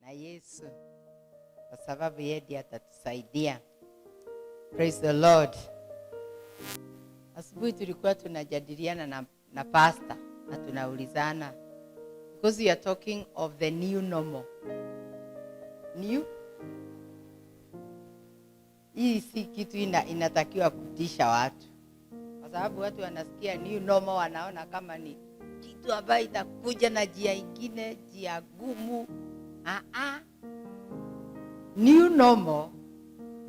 na Yesu, kwa sababu yeye ndiye atatusaidia. Praise the Lord. Asubuhi tulikuwa tunajadiliana na pastor na tunaulizana, because we are talking of the new normal. New? Hii si kitu inatakiwa kutisha watu, kwa sababu watu wanasikia new normal wanaona kama ni kitu ambayo itakuja na njia ingine, njia gumu. New normal,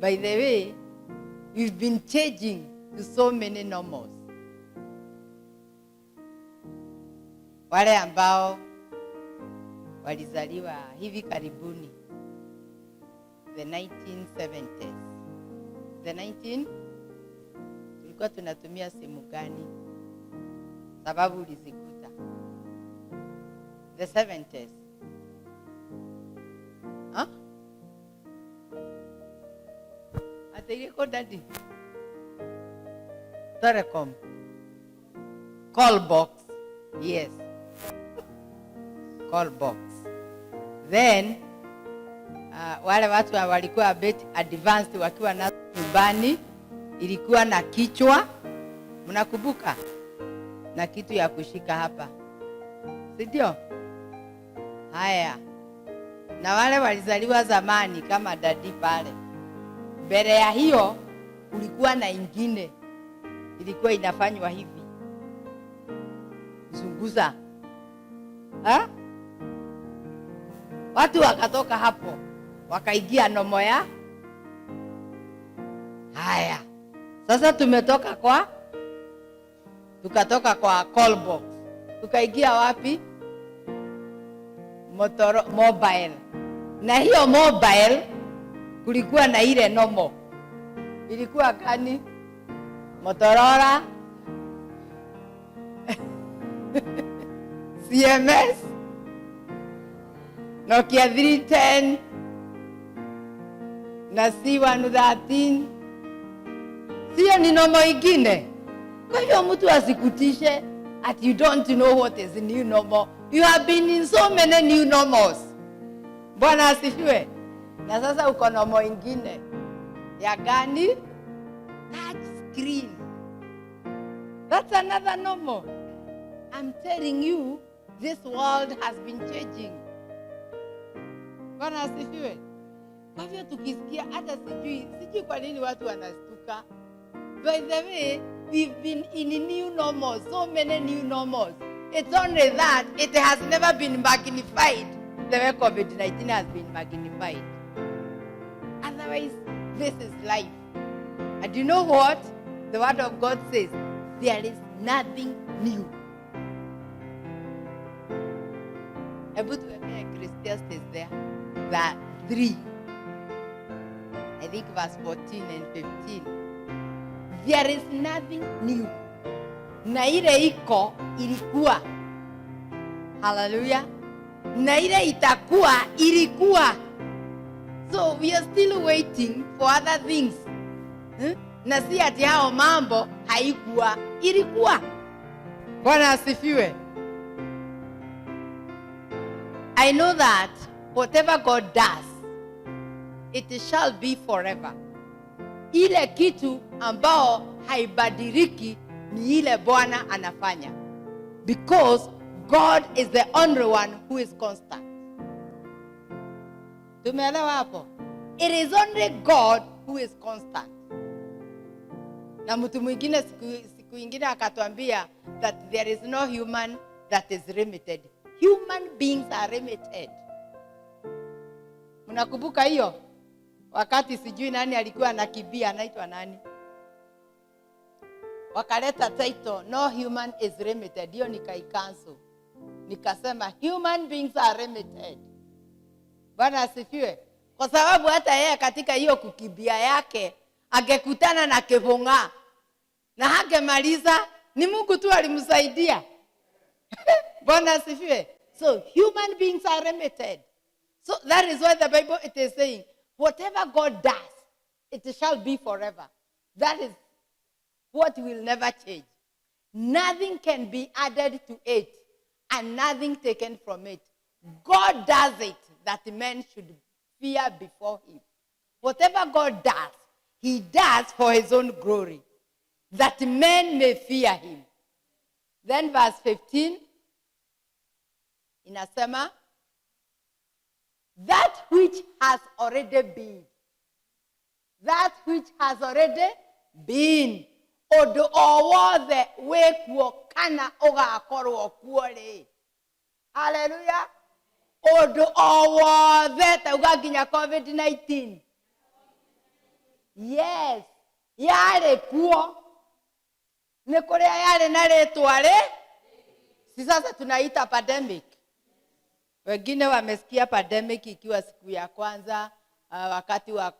by the way, we've been changing to so many normals. Wale ambao walizaliwa hivi karibuni, the 1970s. Tulikuwa tunatumia simu gani? Sababu ulizikuta. The 70s. Ategeko daddy. Telecom. Call box. Yes. Call box. Then wale watu walikuwa a bit advanced wakiwa na nyumbani, ilikuwa na kichwa, mnakumbuka? Na kitu ya kushika hapa, si ndio? Haya, na wale walizaliwa zamani kama dadi pale, mbele ya hiyo kulikuwa na ingine ilikuwa inafanywa hivi, zunguza. Watu wakatoka hapo wakaingia nomo ya. Haya, sasa tukatoka kwa call box, tukaingia wapi? Mobile. Na hiyo mobile kulikuwa na ile nomo, ilikuwa gani? Motorola CMS, Nokia 310 na C113. Sio ni nomo ingine. Kwa hiyo mtu asikutishe at you don't know what is new normal. You have been in so many new normals. Bwana asifiwe. Na sasa uko nomo ingine ya gani? Touch screen. That's another normal. I'm telling you, this world has been changing. Bwana asifiwe. Kwa hivyo tukisikia, hata sijui kwa nini watu wanastuka. By the way, we've been in new normals, so many new normals. It's only that it has never been magnified the way COVID-19 has been magnified. Otherwise, this is life. And you know what? The word of God says, there is nothing new. Able to Ecclesiastes there, that 3, I think verse 14 and 15. There is nothing new. Na ile iko ilikuwa. Hallelujah. Na ile itakuwa ilikuwa. So we are still waiting for other things. Na si ati hao mambo haikuwa, ilikuwa. Bwana asifiwe. I know that whatever God does, it shall be forever. Ile kitu ambao haibadiliki ni ile Bwana anafanya. Because God is the only one who is constant. Tumeelewa hapo? It is only God who is constant. Na mtu mwingine siku ingine akatuambia that there is no human that is limited. Human beings are limited. Mnakumbuka hiyo? Wakati sijui nani alikuwa anakimbia, anaitwa nani? Wakaleta title, no human is limited. Hiyo nikaicancel. Nikasema human beings are limited. Bwana asifiwe. Kwa sababu hata yeye katika hiyo kukimbia yake angekutana na kibonga na hangemaliza, ni Mungu tu alimsaidia. Bwana asifiwe. So human beings are limited. So that is why the Bible it is saying, whatever God does, it shall be forever. That is what will never change. Nothing can be added to it and nothing taken from it. God does it. that men should fear before him. Whatever God does, he does for his own glory, that men may fear him. Then verse 15, inasema, that which has already been. That which has already been. Odo owothe wekuo kana ugakorwo kuori. Hallelujah. Odo owothe tauga nginya COVID-19. Yes. Yale kuo. Ni kuria yale na ritwa ri. Si sasa tunaita pandemic. Wengine wamesikia pandemic ikiwa siku ya kwanza wakati wa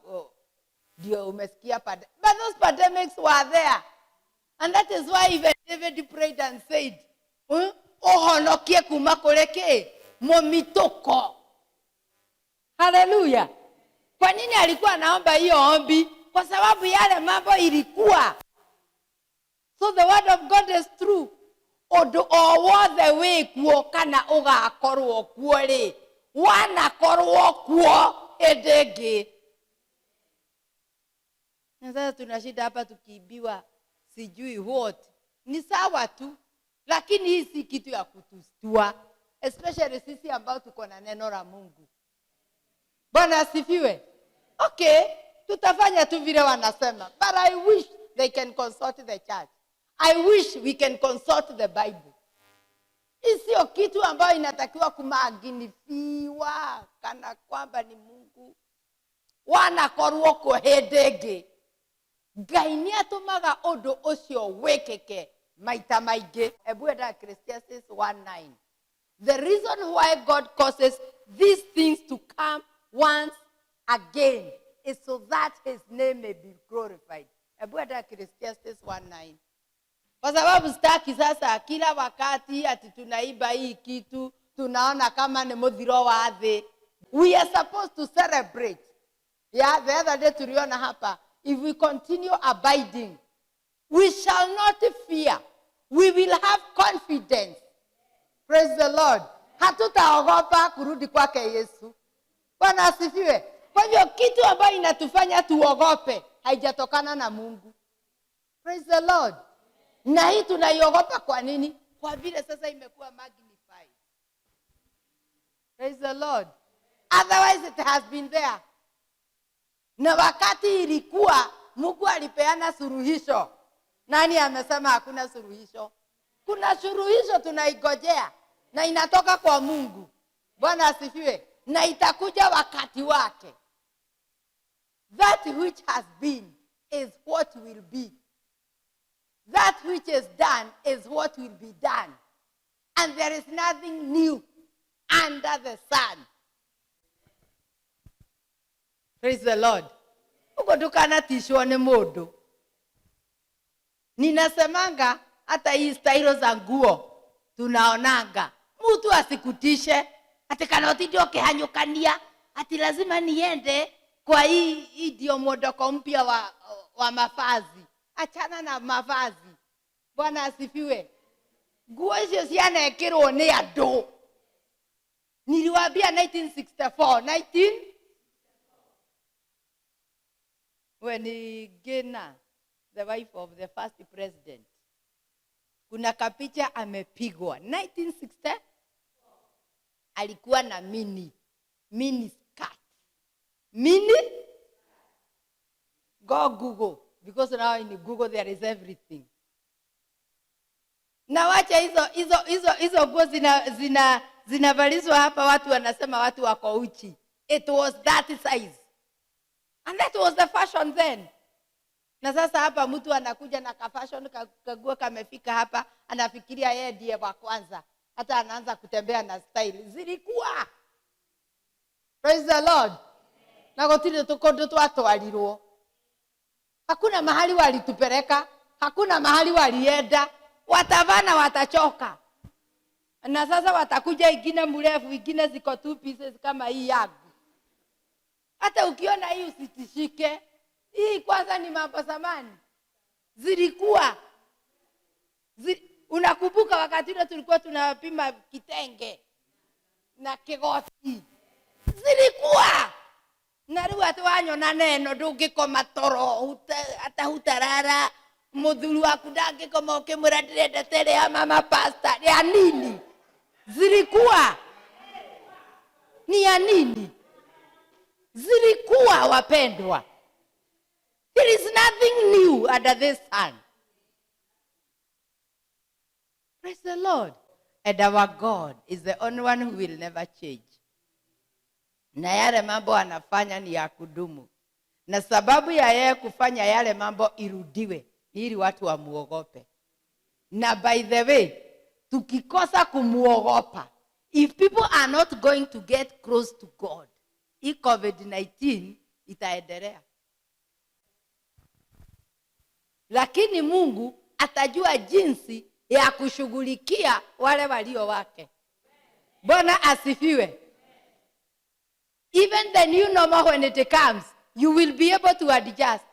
ndio umesikia pandemic. But those pandemics were there. And that is why even David prayed and said, ohonokie kuma kureke momitoko. Hallelujah. Kwa nini alikuwa anaomba hiyo ombi? Kwa sababu yale mambo ilikuwa. So the word of God is true. Odo owothe wekuo kana ugakorwo kuori. Wanakorwo kuo edege. Na sasa tunashida hapa tukiibiwa sijui what. Ni sawa tu. Lakini hii si kitu ya kutustua. Especially sisi ambao tuko na neno la Mungu. Bwana asifiwe. Okay, tutafanya tu vile wanasema. But I wish they can consult the church. I wish we can consult the Bible. Hii sio kitu ambayo inatakiwa kumaginifiwa kana kwamba ni Mungu. Wanakorwo kuhedege. Ngai ni atumaga undu ucio wekeke maita maingi. Ebueda Ecclesiastes 1:9. The reason why God causes these things to come once again is so that his name may be glorified. Ebueda Ecclesiastes 1:9. Kwa sababu sitaki sasa kila wakati ati tunaiba hii kitu tunaona kama ni muthiro wa thi. We are supposed to celebrate. Yeah, the other day tuliona hapa, if we continue abiding, we shall not fear. We will have confidence. Praise the Lord. Hatutaogopa kurudi kwake Yesu. Bwana asifiwe. Kwa hivyo kitu ambayo inatufanya tuogope haijatokana na Mungu. Praise the Lord. Na hii tunaiogopa kwa nini? Kwa vile sasa imekuwa magnified. Praise the Lord. Otherwise it has been there. Na wakati ilikuwa Mungu alipeana suluhisho. Nani amesema hakuna suluhisho? Kuna suluhisho tunaigojea na inatoka kwa Mungu. Bwana asifiwe. Na itakuja wakati wake. That which has been is what will be. That which is done is what will be done. And there is nothing new under the sun. Praise the Lord. Uko tukana tishwa ni modo. Ninasemanga hata hii stailo za nguo tunaonanga. Mtu asikutishe. Ati kanoti ndio kihanyukania. Ati lazima niende kwa hii ndio modoko mpya wa mavazi. Achana na mavazi. Bwana asifiwe. Nguo hizo zianekirwo ni andu. Niliwaambia 1964. When Gena, the wife of the first president, kuna kapicha amepigwa 1960. Alikuwa na mini skirt. Go Google, because now in Google there is everything. Na wacha hizo nguo zinavalizwa hapa, watu wanasema watu wako uchi. It was that size. And that was the fashion then. Na sasa hapa mtu anakuja na ka fashion kaguo kamefika hapa, anafikiria yeye ndiye wa kwanza. Hata anaanza kutembea na style. Zilikuwa. Praise the Lord. Na gotire tukondo twatwarirwo. Hakuna mahali walitupeleka, hakuna mahali walienda. Watavana watachoka. Na sasa watakuja ingine mrefu, ingine ziko 2 pieces kama hii yangu. Hata ukiona hii usitishike. Hii kwanza ni mambo zamani. Zilikuwa. Unakumbuka wakati ule tulikuwa tunapima kitenge na kigoti. ati wanyona neno ndungikoma toro hata hutarara muthuri waku ndangikoma ukimwira ndirendete ria mama pastor ya nini zilikuwa ni ya nini zilikuwa wapendwa. There is nothing new under the sun. Praise the Lord. And our God is the only one who will never change. Na yale mambo anafanya ni ya kudumu. Na sababu ya yeye kufanya yale mambo irudiwe ni ili watu wamuogope. Na by the way, tukikosa kumuogopa, if people are not going to get close to God, hii COVID-19 itaendelea. Lakini Mungu atajua jinsi ya kushughulikia wale walio wake. Bwana asifiwe. Even the new normal, when it comes, you will be able to adjust.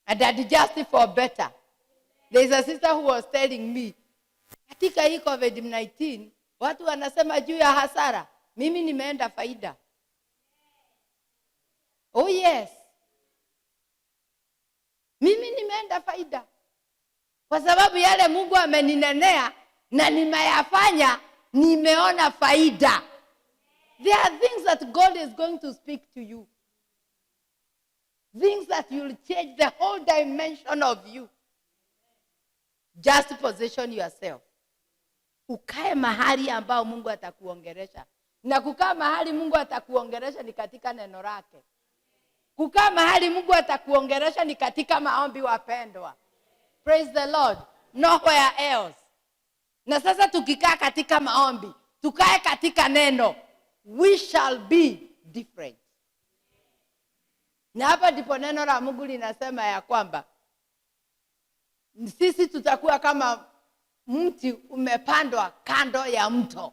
And adjust for better. There is a sister who was telling me, katika hii COVID-19, watu wanasema juu ya hasara. Mimi nimeenda faida. Oh yes. Mimi nimeenda faida. Kwa sababu yale Mungu ameninenea na nimeyafanya, nimeona faida. There are things that God is going to speak to you. Things that will change the whole dimension of you. Just position yourself. Ukae mahali ambao Mungu atakuongelesha. Na kukaa mahali Mungu atakuongelesha ni katika neno lake. Kukaa mahali Mungu atakuongelesha ni katika maombi, wapendwa. Praise the Lord. Nowhere else. Na sasa tukikaa katika maombi, tukae katika neno, we shall be different. Na hapa ndipo neno la Mungu linasema ya kwamba sisi tutakuwa kama mti umepandwa kando ya mto.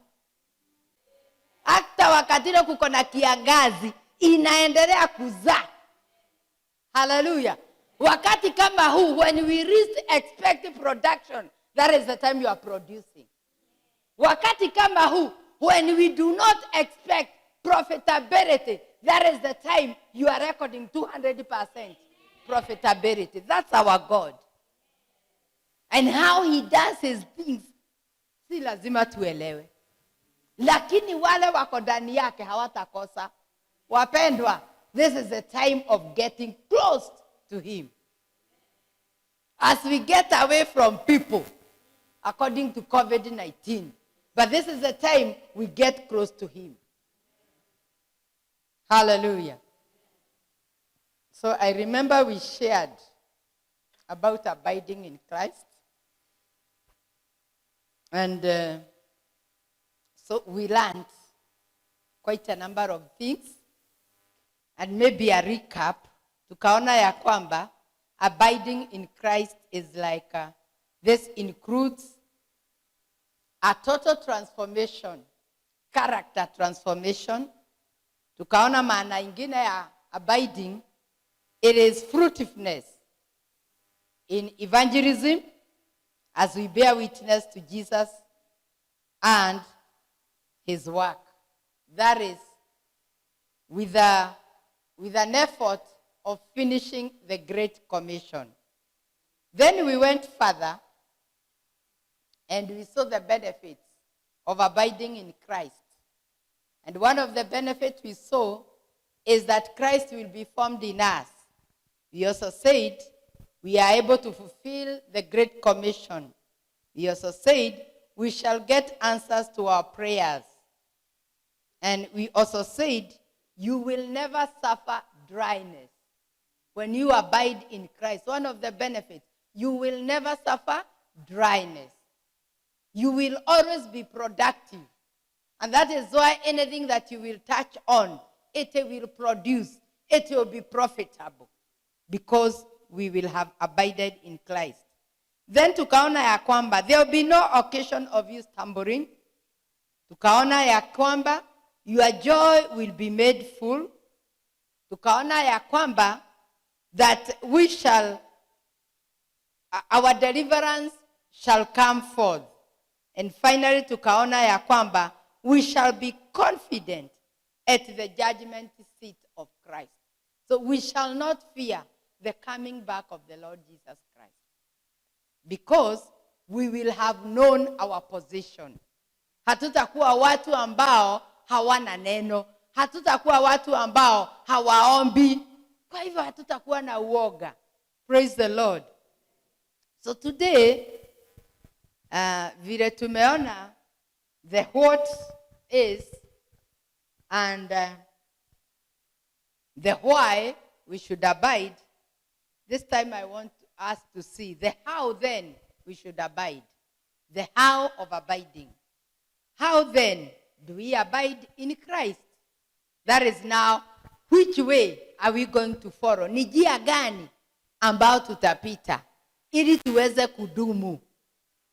Hata wakati kuko na kiangazi inaendelea kuzaa. Hallelujah. Wakati kama huu, when we least expect production, that is the time you are producing. Wakati kama huu, when we do not expect profitability, that is the time you are recording 200% profitability. That's our God. And how he does his things, si lazima tuelewe. Lakini wale wako ndani yake hawatakosa. Wapendwa, this is the time of getting close to him. As we get away from people, according to COVID-19, but this is the time we get close to him. Hallelujah. So I remember we shared about abiding in Christ. And so we learned quite a number of things. And maybe a recap. Tukaona ya kwamba abiding in Christ is like, this includes a total transformation, character transformation. Tukaona maana ingine ya abiding, it is fruitfulness in evangelism as we bear witness to Jesus and his work. That is with an effort of finishing the Great Commission. Then we went further and we saw the benefits of abiding in Christ. And one of the benefits we saw is that Christ will be formed in us. We also said we are able to fulfill the Great Commission. We also said we shall get answers to our prayers. And we also said you will never suffer dryness. When you abide in Christ, one of the benefits, you will never suffer dryness. You will always be productive. And that is why anything that you will touch on, it will produce, it will be profitable. Because we will have abided in Christ. Then tukaona ya kwamba there will be no occasion of you stumbling. Tukaona ya kwamba your joy will be made full. Tukaona ya kwamba that we shall, our deliverance shall come forth. And finally tukaona ya kwamba we shall be confident at the judgment seat of Christ. So we shall not fear the coming back of the Lord Jesus Christ, because we will have known our position. Hatutakuwa watu ambao hawana neno. Hatutakuwa watu ambao hawaombi. Kwa hivyo hatutakuwa na uoga. Praise the Lord. So today, vile tumeona the what is and the why we should abide, this time I want us to see the how then we should abide. The how of abiding. How then do we abide in Christ? That is now, which way are we going to follow? Ni njia gani ambao tutapita ili tuweze kudumu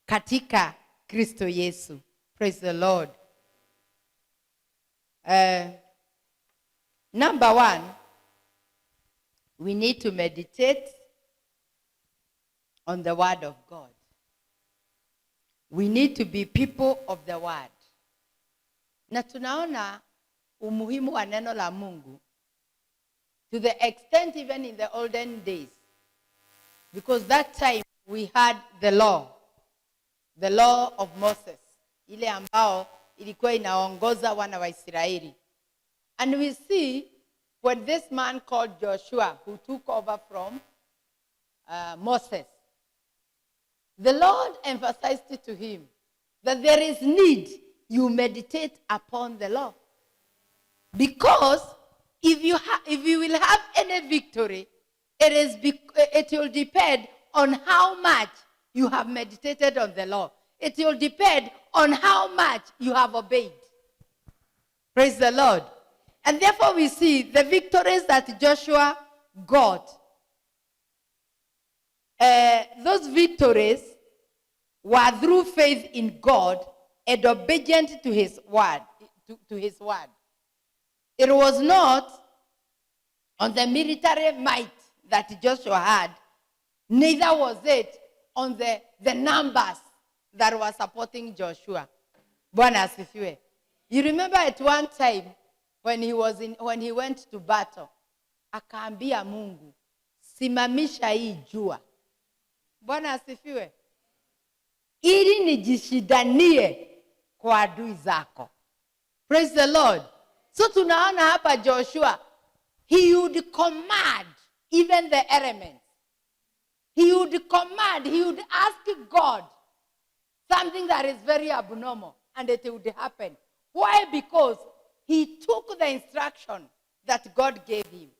katika Kristo Yesu. Praise the Lord. Number one, we need to meditate on the word of God. We need to be people of the word. Na tunaona umuhimu wa neno la Mungu to the extent even in the olden days, because that time we had the law of Moses, ile ambao ilikuwa inaongoza wana wa Israeli. And we see when this man called Joshua, who took over from Moses, the Lord emphasized to him that there is need you meditate upon the law. Because if you will have any victory, it will depend on how much you have meditated on the law. It will depend on how much you have obeyed. Praise the Lord. And therefore we see the victories that Joshua got. Those victories were through faith in God and obedient to his word. To his word. It was not on the military might that Joshua had, neither was it on the numbers that were supporting Joshua. Bwana asifiwe. You remember at one time when he went to battle, akaambia Mungu, simamisha hii jua. Bwana asifiwe. Ili nijishidanie kwa adui zako. Praise the Lord. So tunaona hapa Joshua, he would command even the elements. He would command, he would ask God something that is very abnormal, and it would happen. Why? Because he took the instruction that God gave him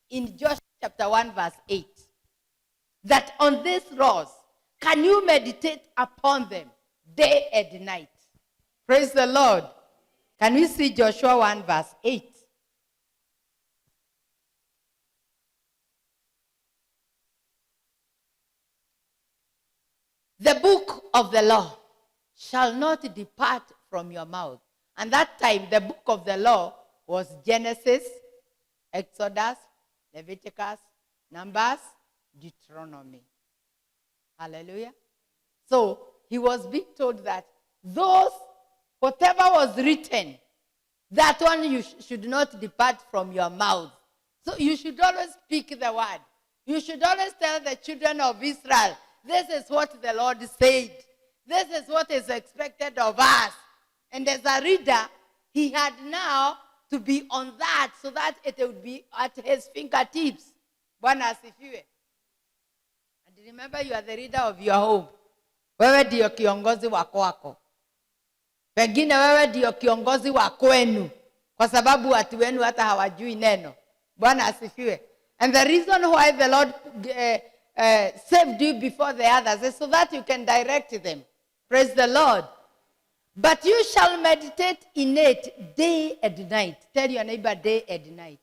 in Joshua chapter 1 verse 8. That on these laws, can you meditate upon them day and night? Praise the Lord. Can we see Joshua 1 verse 8? The book of the law shall not depart from your mouth. And that time, the book of the law was Genesis, Exodus, Leviticus, Numbers, Deuteronomy. Hallelujah. So he was being told that whatever was written, that one you should not depart from your mouth. So you should always speak the word. You should always tell the children of Israel, this is what the Lord said. This is what is expected of us. And as a reader, he had now to be on that so that it would be at his fingertips. Bwana asifiwe. And remember, you are the reader of your home. Wewe ndio kiongozi wa kwako. Pengine wewe ndio kiongozi wa kwenu, kwa sababu watu wenu hata hawajui neno. Bwana asifiwe. And the reason why the Lord saved you before the others is so that you can direct them. Praise the Lord. But you shall meditate in it day and night. Tell your neighbor, day and night.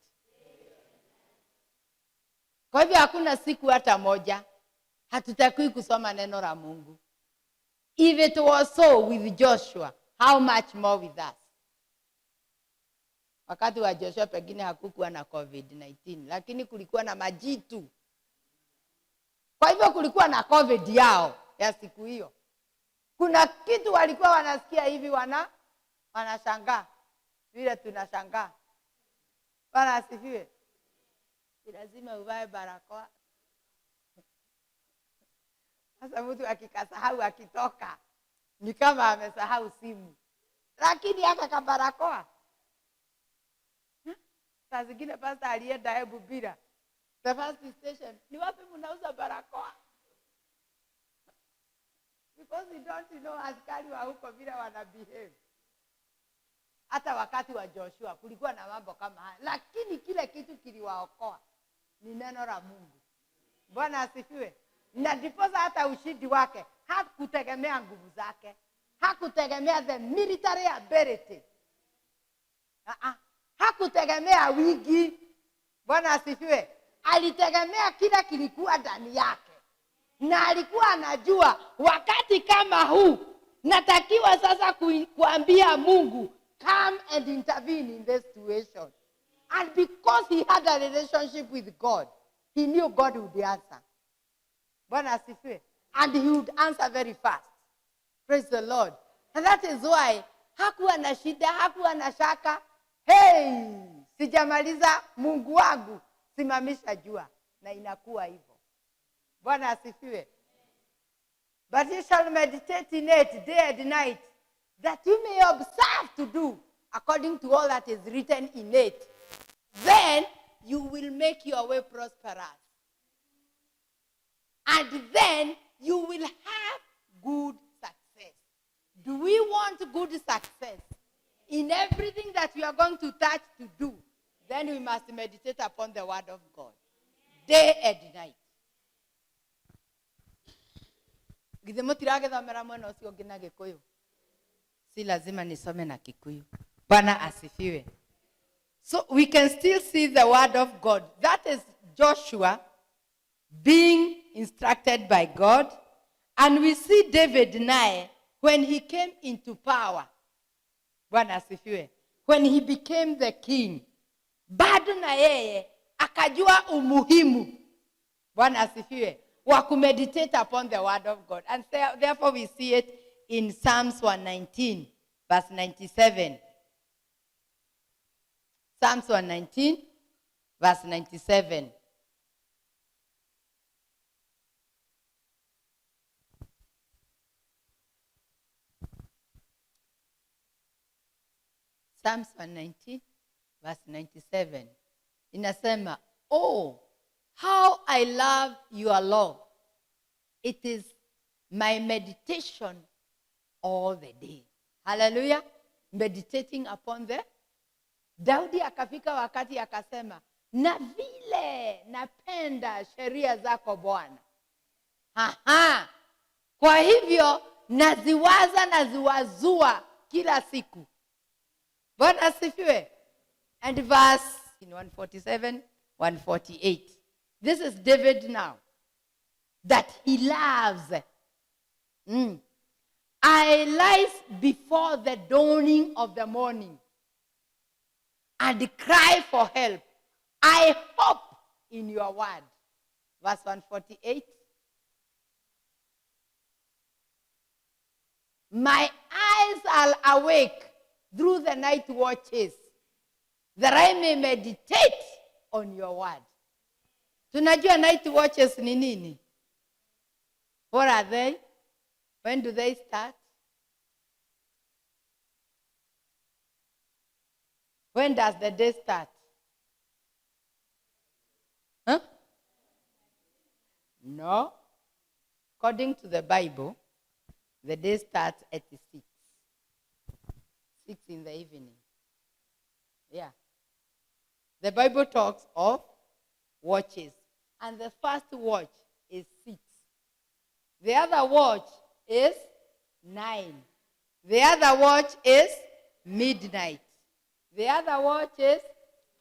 Kwa hivyo hakuna siku hata moja hatutakiwi kusoma neno la Mungu. If it was so with Joshua, how much more with us? Wakati wa Joshua pengine hakukuwa na COVID-19, lakini kulikuwa na majitu. Kwa hivyo kulikuwa na COVID yao ya siku hiyo. Kuna kitu walikuwa wanasikia hivi wanashangaa. Vile tunashangaa. Bwana asifiwe. Lazima uvae barakoa. Sasa mtu akikasahau akitoka ni kama amesahau simu. Lakini aka barakoa. Saa zingine pastor alienda Bubira. The first station, ni wapi mnauza barakoa? Because we don't know askari wa huko vile wana behave. Hata wakati wa Joshua kulikuwa na mambo kama haya, lakini kile kitu kiliwaokoa ni neno la Mungu. Bwana asifiwe. Na ndiposa hata ushindi wake hakutegemea nguvu zake, hakutegemea the military ability, hakutegemea wigi. Bwana asifiwe. Alitegemea kile kilikuwa ndani yake, na alikuwa anajua wakati kama huu natakiwa sasa kuambia Mungu, come and intervene in this situation. And because he had a relationship with God, he knew God would answer. Bwana asifiwe. And he would answer very fast. Praise the Lord. And that is why hakuwa na shida, hakuwa na shaka. Hey, sijamaliza, Mungu wangu simamisha jua, na inakuwa hivyo. Bwana asifiwe. But you shall meditate in it day and night, that you may observe to do according to all that is written in it. Then you will make your way prosperous. And then you will have good success. Do we want good success in everything that we are going to touch to do? Then we must meditate upon the word of God day and night. Si lazima nisome na Kikuyu. Bwana asifiwe. So we can still see the word of God. That is Joshua being instructed by God. And we see David naye when he came into power. Bwana asifiwe. When he became the king. Bado na yeye akajua umuhimu. Bwana asifiwe. Wa kumeditate upon the word of God. And therefore we see it in Psalms 119, verse 97. Psalms 119, verse 97. Psalms 119, verse 97. Inasema, oh, how I love your law. It is my meditation all the day. Hallelujah. Meditating upon the. Daudi akafika wakati akasema, na vile napenda sheria zako Bwana. Kwa hivyo naziwazua kila siku. Bwana asifiwe. And verse in 147, 148. This is David now. That he loves. I rise before the dawning of the morning and cry for help. I hope in your word. Verse 148. My eyes are awake through the night watches, that I may meditate on your word. Tunajua night watches ni nini? What are they? When do they start? When does the day start? Huh? No. According to the Bible, the day starts at 6. 6 in the evening. Yeah. The Bible talks of watches. And the first watch is 6. The other watch is 9. The other watch is midnight. The other watch is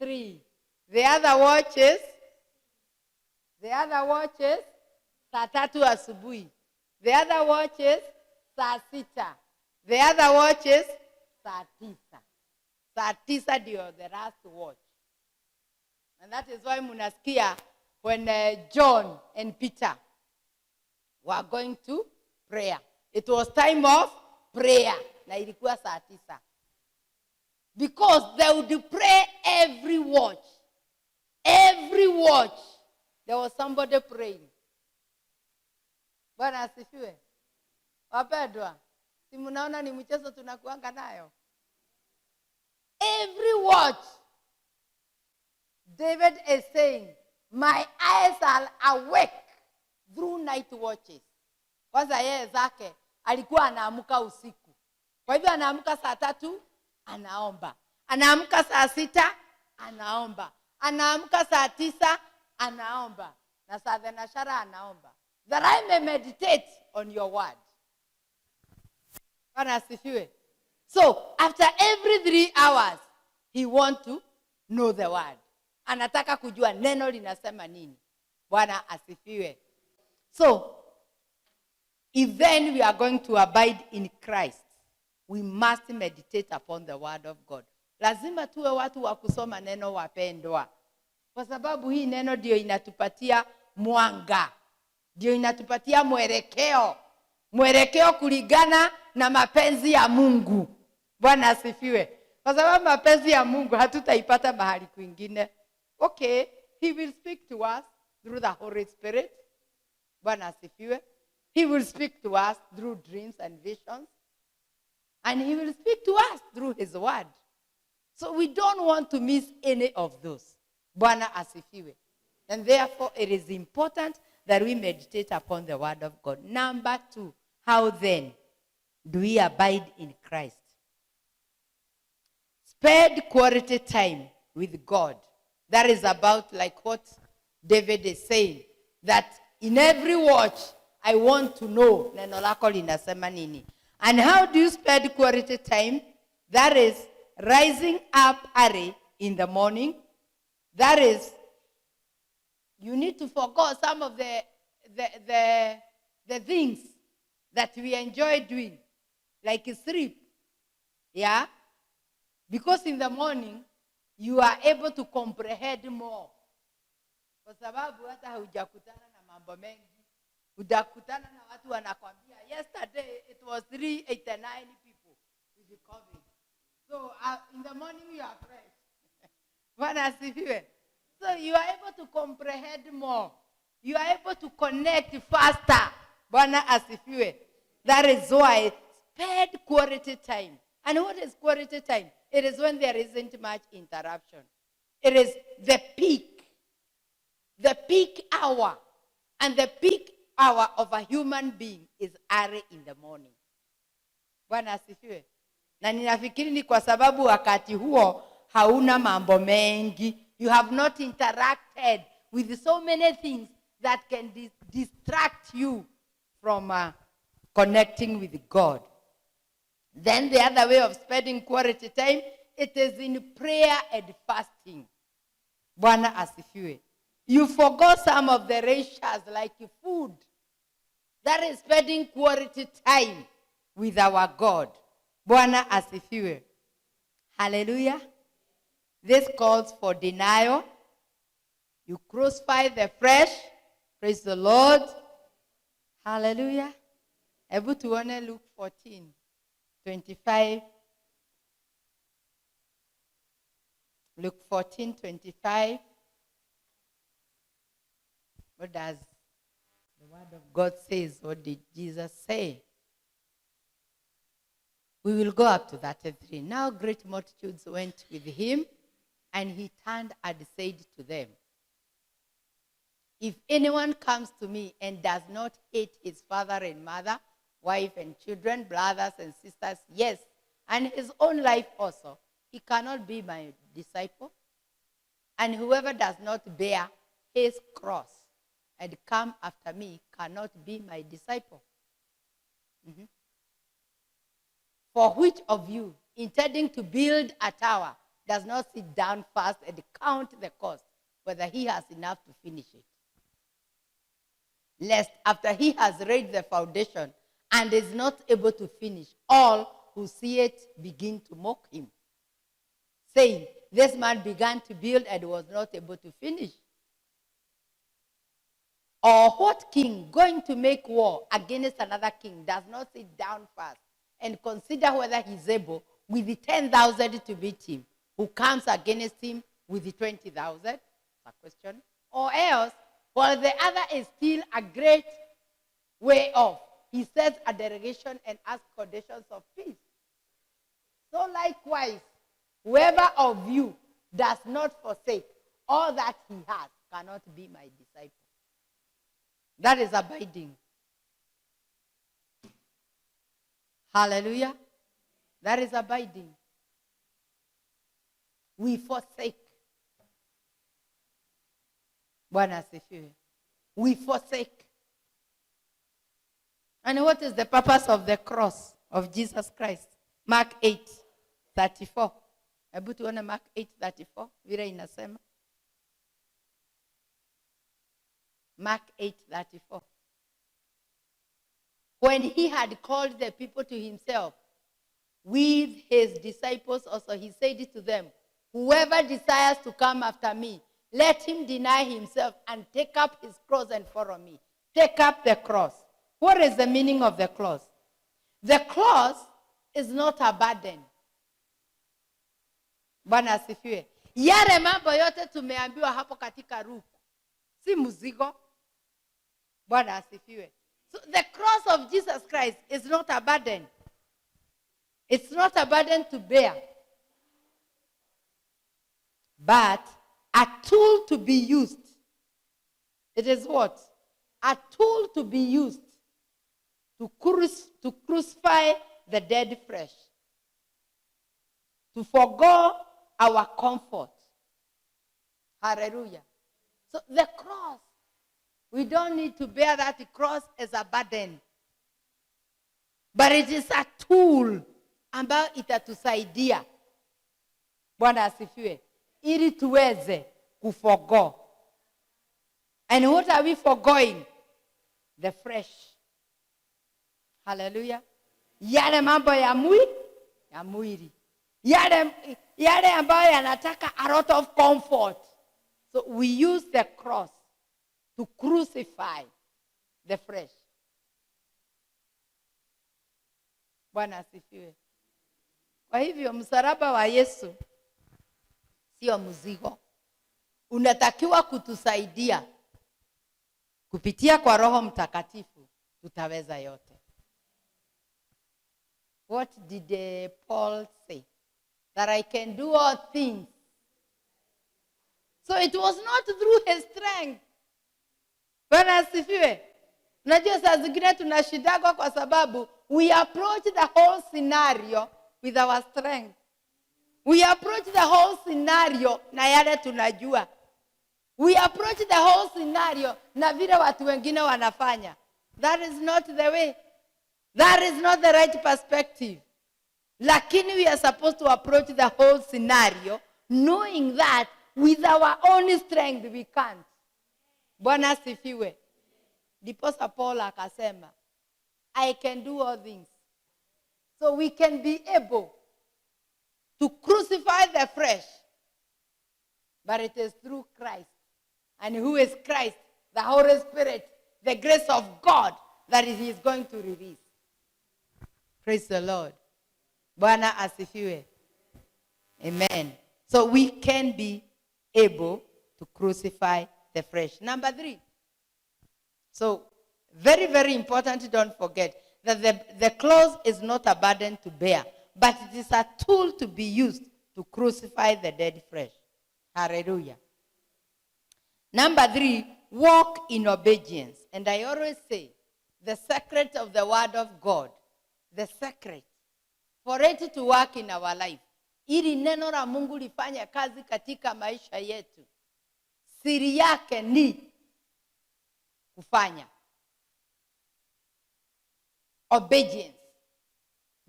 3. The other watch is saa 3 asubuhi. The other watch is saa 6. The other watch is saa 9. Saa 9 ndio the last watch. And that is why munasikia when John and Peter were going to prayer. It was time of prayer. Na ilikuwa saa 9. Because they would pray every watch. was somebody praying. Bwana asifiwe. Wapendwa, si mnaona ni mchezo tunakuanga nayo? Every watch, David is saying, my eyes are awake through night watches. Kwanza yeye zake alikuwa anaamka usiku. Kwa hivyo anaamka saa 3 anaomba. Anaamka saa 6 anaomba. Anaamka saa 9 anaomba. Na saa 10 anaomba. That I may meditate on your word. Bwana asifiwe. So, after every 3 hours, he wants to know the word. Anataka kujua neno linasema nini. Bwana asifiwe. So, if then we are going to abide in Christ, we must meditate upon the word of God. Lazima tuwe watu wa kusoma neno, wapendwa. Kwa sababu hii neno ndio inatupatia mwanga. Ndio inatupatia mwelekeo. Mwelekeo kulingana na mapenzi ya Mungu. Bwana asifiwe. Kwa sababu mapenzi ya Mungu hatutaipata mahali kwingine. Okay, he will speak to us through the Holy Spirit. Bwana asifiwe. He will speak to us through dreams and visions. And he will speak to us through his word. So we don't want to miss any of those. Bwana asifiwe. And therefore it is important that we meditate upon the word of God. Number 2, how then do we abide in Christ? Spend quality time with God. That is about like what David is saying. That in every watch, I want to know neno lako linasema nini. And how do you spend quality time? That is rising up early in the morning. That is, you need to forgo some of the things that we enjoy doing, like sleep. Yeah? Because in the morning, you are able to comprehend more. Kwa sababu hata hujakutana na mambo mengi. Hujakutana na watu wanakwambia, yesterday it was 389 people with the COVID. So in the morning you are fresh. Bwana asifiwe. So you are able to comprehend more. You are able to connect faster. Bwana asifiwe. That is why spend quality time. And what is quality time? It is when there isn't much interruption. It is the peak hour. And the peak hour of a human being is early in the morning. Bwana asifiwe. Na ninafikiri ni kwa sababu wakati huo hauna mambo mengi. You have not interacted with so many things that can distract you from connecting with God. Then the other way of spending quality time, it is in prayer and fasting. Bwana asifiwe. You forgot some of the ratios like food. That is spending quality time with our God. Bwana asifiwe. Hallelujah. This calls for denial. You crucify the flesh. Praise the Lord. Hallelujah. Hebu tuone Luke 14:25. Luke 14:25. What does the word of God say? What did Jesus say? We will go up to 33. Now great multitudes went with him, and he turned and said to them, if anyone comes to me and does not hate his father and mother, wife and children, brothers and sisters, yes, and his own life also, he cannot be my disciple. And whoever does not bear his cross and come after me cannot be my disciple. Mm-hmm. For which of you, intending to build a tower, does not sit down first and count the cost, whether he has enough to finish it? Lest after he has laid the foundation and is not able to finish, all who see it begin to mock him, saying, this man began to build and was not able to finish. Or what king going to make war against another king does not sit down first and consider whether he is able with the 10,000 to beat him, who comes against him with the 20,000? That's a question. Or else, while the other is still a great way off. He sets a derogation and asks conditions of peace. So likewise, whoever of you does not forsake all that he has cannot be my disciple. That is abiding. Hallelujah. That is abiding. We forsake. Bwana asifiwe. We forsake. And what is the purpose of the cross of Jesus Christ? Mark 8:34. Hebu tuone Mark 8:34 vile inasema. Mark 8:34. When he had called the people to himself with his disciples also, he said to them, whoever desires to come after me, let him deny himself and take up his cross and follow me. Take up the cross. What is the meaning of the cross? The cross is not a burden. Bwana asifiwe. Yale mambo yote tumeambiwa hapo katika ruku, si mzigo. Bwana asifiwe. So the cross of Jesus Christ is not a burden. It's not a burden to bear, but a tool to be used. It is what? A tool to be used to crucify the dead flesh, to forego our comfort. Hallelujah. So the cross, we don't need to bear that cross as a burden, but it is a tool ambayo itatusaidia. Bwana asifiwe. Ili tuweze kuforgo. And what are we forgoing? The flesh. Hallelujah. Yale mambo ya mwili. Yale ambayo yanataka a lot of comfort. So we use the cross to crucify the flesh. Bwana asifiwe. Kwa hivyo msalaba wa Yesu sio mzigo. Unatakiwa kutusaidia. Kupitia kwa Roho Mtakatifu tutaweza yote. What did Paul say? That I can do all things. So it was not through his strength. Bwana asifiwe. Unajua saa zingine tunashindaga kwa sababu we approach the whole scenario with our strength. We approach the whole scenario na yale tunajua. We approach the whole scenario na vile watu wengine wanafanya. That is not the way. That is not the right perspective. Lakini we are supposed to approach the whole scenario knowing that with our own strength we can't. Bwana asifiwe. Ndiposa Paul akasema, I can do all things. So we can be able to crucify the flesh. But it is through Christ. And who is Christ? The Holy Spirit, the grace of God that he is going to release. Praise the Lord. Bwana asifiwe. Amen. So we can be able to crucify the flesh. Number 3. So very, very important, don't forget that the cross is not a burden to bear, but it is a tool to be used to crucify the dead flesh. Hallelujah. Number 3, walk in obedience. And I always say, the secret of the word of God, the secret for it to work in our life, ili neno la Mungu lifanye kazi katika maisha yetu, siri yake ni kufanya. Obedience.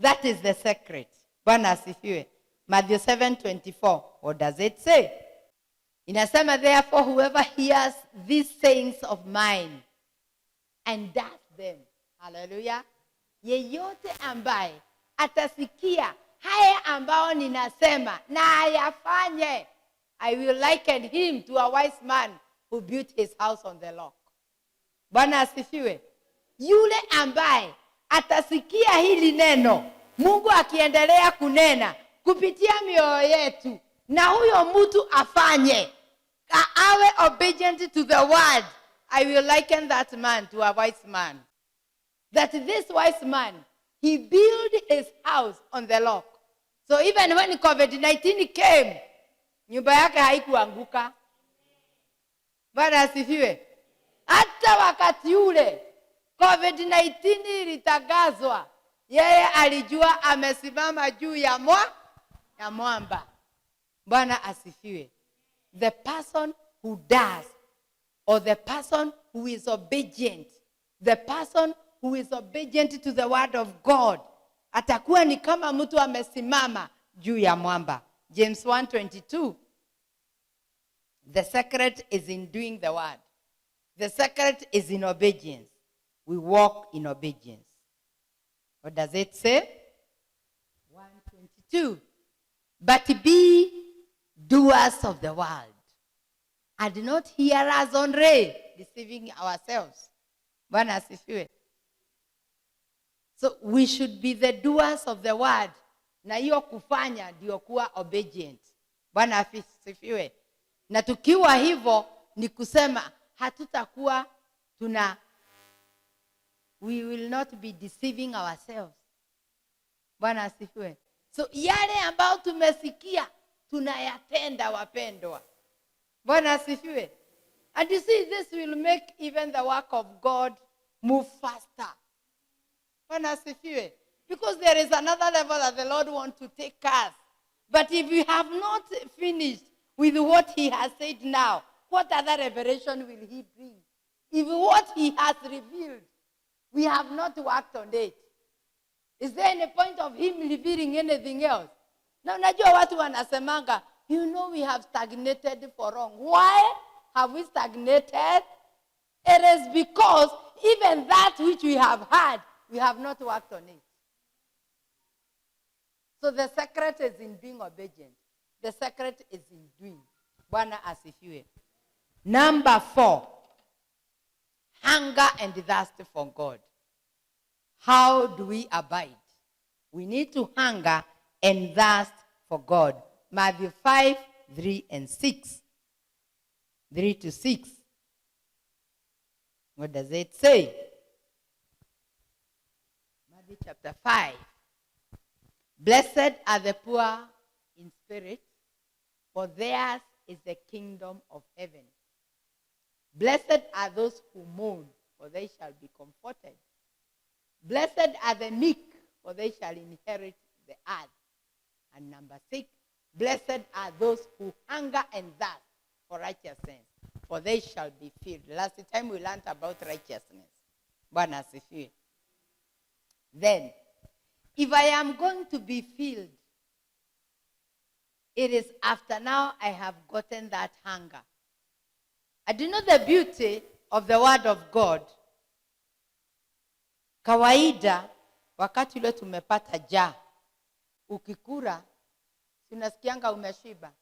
That is the secret. Bwana asifiwe. Matthew 7:24. What does it say? Inasema, therefore whoever hears these sayings of mine and does them. Hallelujah. Yeyote ambaye atasikia haya ambao ninasema na ayafanye, I will liken him to a wise man who built his house on the rock. Bwana asifiwe. Yule ambaye atasikia hili neno, Mungu akiendelea kunena kupitia mioyo yetu, na huyo mtu afanye, awe obedient to the word, I will liken that man to a wise man. That this wise man, he built his house on the rock. So even when COVID-19 came, nyumba yake haikuanguka. Bwana asifiwe. Hata wakati ule COVID-19 ilitangazwa, yeye alijua amesimama juu ya mwamba. Bwana asifiwe. The person who does, or the person who is obedient, the person who is obedient to the word of God, atakuwa ni kama mtu amesimama juu ya mwamba. James 1:22. The secret is in doing the word. The secret is in obedience. We walk in obedience. What does it say? 1:22. But be doers of the word, and not hearers only, deceiving ourselves. Bwana asifiwe. So we should be the doers of the word. Na hiyo kufanya ndio kuwa obedient. Bwana asifiwe. Na tukiwa hivyo ni kusema hatutakuwa we will not be deceiving ourselves. Bwana asifiwe. So yale ambayo tumesikia tunayatenda, wapendwa. Bwana asifiwe. And you see, this will make even the work of God move faster. Bwana asifiwe. Because there is another level that the Lord wants to take us. But if we have not finished with what he has said now, what other revelation will he bring? If what he has revealed, we have not worked on it, is there any point of him revealing anything else? Na unajua watu wanasemanga, we have stagnated for long. Why have we stagnated? It is because even that which we have had, we have not worked on it. So the secret is in being obedient. The secret is in doing. Bwana asifiwe. Number 4. Hunger and thirst for God. How do we abide? We need to hunger and thirst for God. Matthew 5:3-6. 3-6. What does it say? Matthew chapter 5. Blessed are the poor in spirit, for theirs is the kingdom of heaven. Blessed are those who mourn, for they shall be comforted. Blessed are the meek, for they shall inherit the earth. And number 6, blessed are those who hunger and thirst for righteousness, for they shall be filled. Last time we learned about righteousness. Bwana asifiwe. Then, if I am going to be filled, it is after now I have gotten that hunger. I do know the beauty of the word of God. Kawaida, wakati ule tumepata njaa, ukikula, unasikianga umeshiba.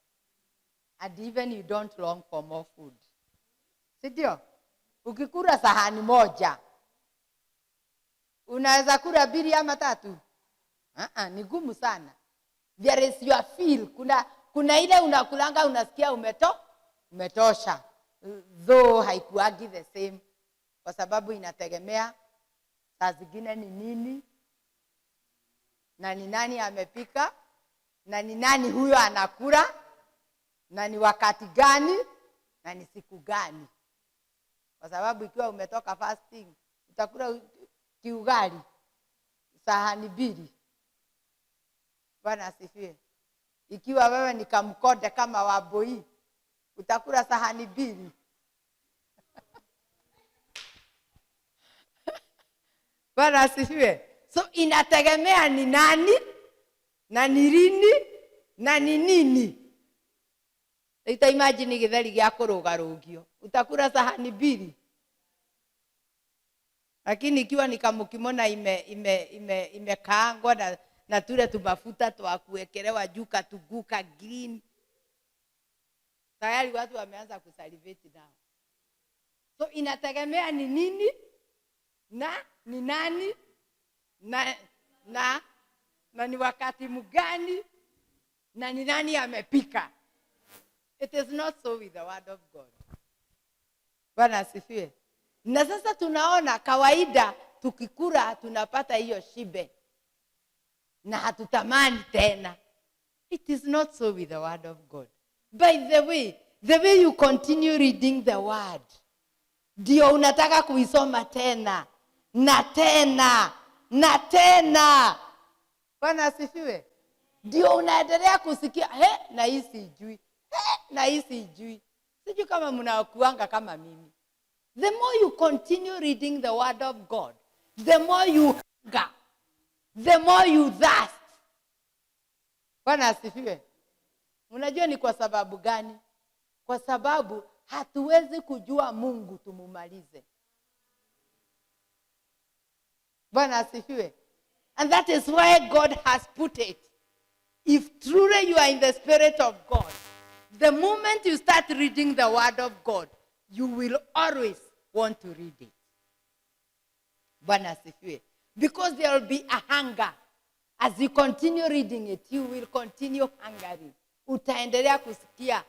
And even you don't long for more food. Sidio? Ukikula sahani moja, unaweza kula 2 ama 3. Ni gumu sana. There is your feel. Kuna ile unakulanga unasikia umetosha. Though haikuagi the same. Kwa sababu inategemea saa zingine ni nini, na ni nani amepika, na ni nani huyo anakula, na ni wakati gani, na ni siku gani. Kwa sababu ikiwa umetoka fasting, utakula kiugali sahani 2. Bwana asifiwe. Ikiwa wewe ni kamkode kama Waboi, utakula sahani 2. Bwana asifiwe. So inategemea ni nani, na ni lini, na ni nini. Ita imagine githeri gya kurugarugio, utakula sahani 2. Lakini ikiwa ni kamukimona imekaangwa na tule tumafuta twa kuwekelewa juu katuguka green, tayari watu wameanza kusalivate nao. So inategemea ni nini, na ni nani, na ni wakati mgani, na ni nani amepika. It is not so with the word of God. Bwana asifiwe. Na sasa tunaona kawaida tukikula tunapata hiyo shibe na hatutamani tena. It is not so with the word of God. By the way you continue reading the word, ndio unataka kuisoma tena na tena na tena. Bwana asifiwe. Ndio unaendelea kusikia, na hii sijui, na hii sijui. Sijui kama mnakuanga kama mimi. The more you continue reading the word of God, the more you hunger, the more you thirst. Bwana asifiwe. Unajua ni kwa sababu gani? Kwa sababu hatuwezi kujua Mungu tumumalize. Bwana asifiwe. And that is why God has put it. If truly you are in the Spirit of God, the moment you start reading the word of God, you will always want to read it. Bwana asifiwe. Because there will be a hunger. As you continue reading it, you will continue hungering. Utaendelea kusikia.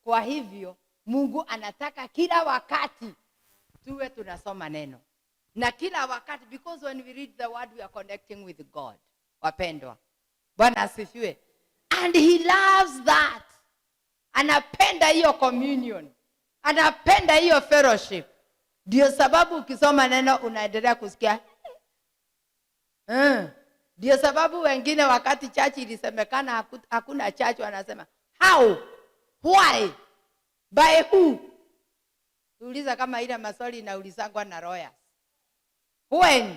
Kwa hivyo, Mungu anataka kila wakati tuwe tunasoma neno. Na kila wakati, because when we read the word, we are connecting with God. Wapendwa. Bwana asifiwe. And he loves that. Anapenda hiyo communion. Anapenda hiyo fellowship. Ndio sababu ukisoma neno unaendelea kusikia. Ndio sababu wengine wakati church ilisemekana hakuna church wanasema, how? Why? By who? Tuuliza kama ile maswali inaulizangwa na lawyers. When?